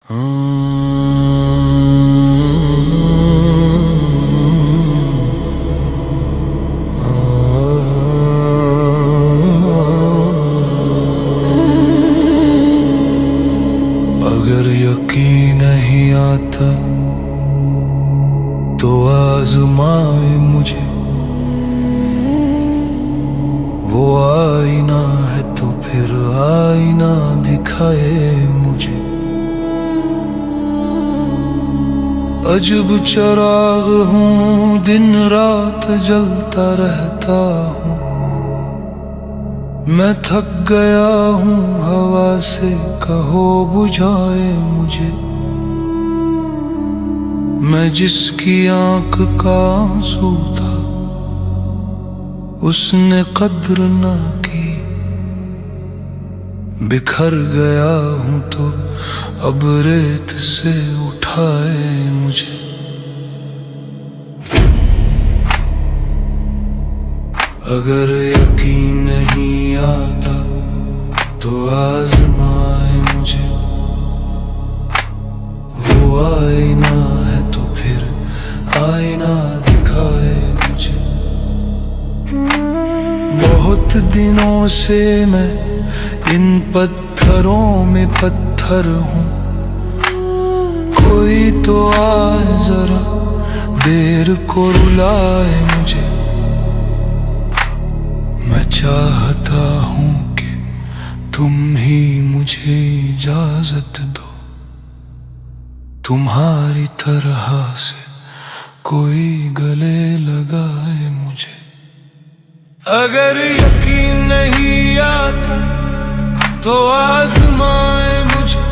अगर यकीन नहीं आता तो आजमाए मुझे, वो आईना है तो फिर आईना दिखाए मुझे। अजब चिराग हूँ, दिन रात जलता रहता हूँ। मैं थक गया हूँ हवा से, कहो बुझाए मुझे। मैं जिसकी आंख का आंसू था, उसने कद्र ना की। बिखर गया हूँ तो अब रेत से उठाए मुझे। अगर यकीन नहीं आता तो आजमाए मुझे, वो आईना है तो फिर आईना दिखाए मुझे। बहुत दिनों से मैं इन पत्थरों में पत्थर हूँ। कोई तो आए जरा देर को रुलाए मुझे। मैं चाहता हूँ कि तुम ही मुझे इजाजत दो, तुम्हारी तरह से कोई गले लगाए मुझे। अगर यकीन नहीं आता तो आजमाए मुझे,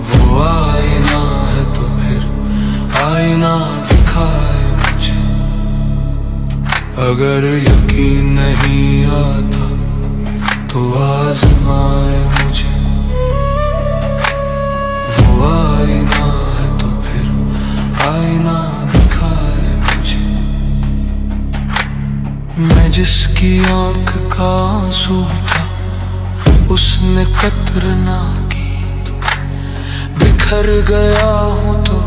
वो आईना है तो फिर आईना दिखाए मुझे। अगर यकीन नहीं आता तो आजमाए मुझे, वो आईना है तो फिर आईना दिखाए मुझे। मैं जिसकी आंख का आंसू था, उसने कद्र ना की। बिखर गया हूँ तो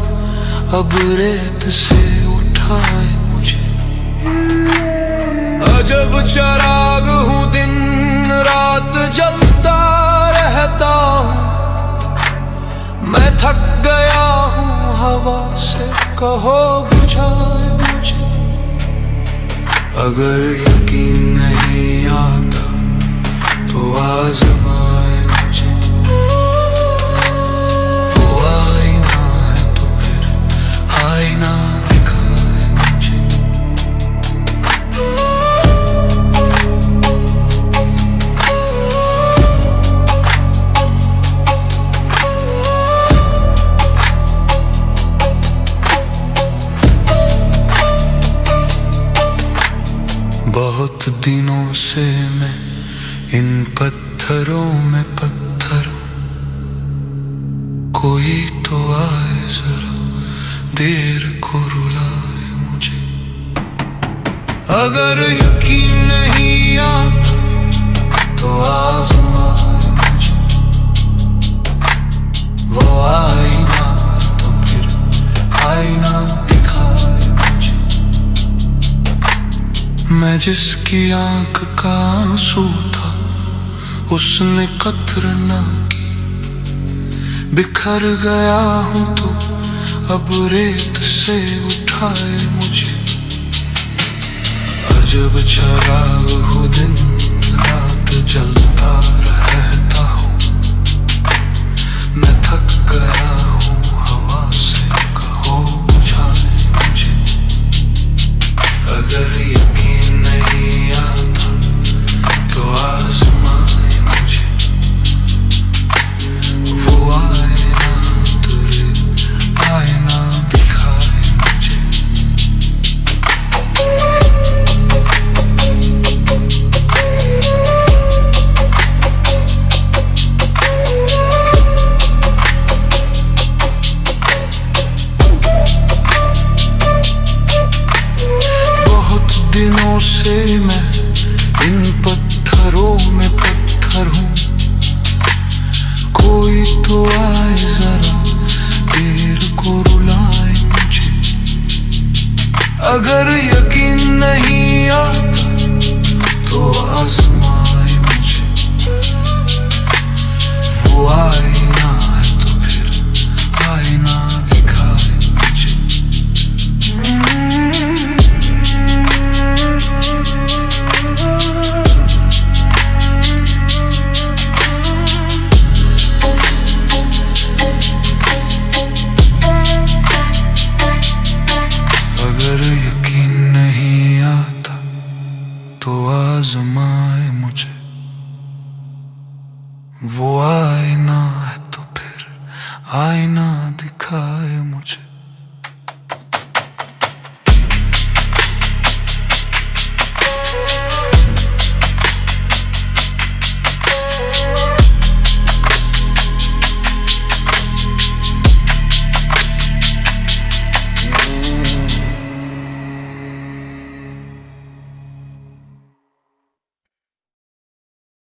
अब रेत से उठाए मुझे। अजब चिराग हूँ, दिन रात जलता रहता हूँ। मैं थक गया हूँ हवा से, कहो बुझाए मुझे। अगर यकीन नहीं आता तो आजमाए मुझे, वो आईना है तो फिर आईना दिखाए मुझे। बहुत दिनों से मैं इन पत्थरों में पत्थर हूँ। कोई तो आए जरा देर को रुलाए मुझे। अगर यकीन नहीं आता तो आजमाए मुझे, वो आईना तो फिर आईना दिखाए मुझे। मैं जिसकी आंख का आंसू था, उसने कद्र ना की। बिखर गया हूँ तो अब रेत से उठाए मुझे। अजब चिराग हूँ, दिन रात जलता रहता हूँ। मैं थक गया हूँ हवा से, कहो बुझाए मुझे। अगर यकीन नहीं आता तो आजमाए मुझे, वो आईना तुझे आईना दिखाए मुझे। तो आए जरा देर को रुलाए मुझे। अगर यकीन नहीं आता तो आजमाए मुझे। वो आईना है तो फिर आईना दिखाए मुझे। अगर यकीन नहीं आता तो आजमाए मुझे। वो आईना है तो फिर आईना दिखाए मुझे।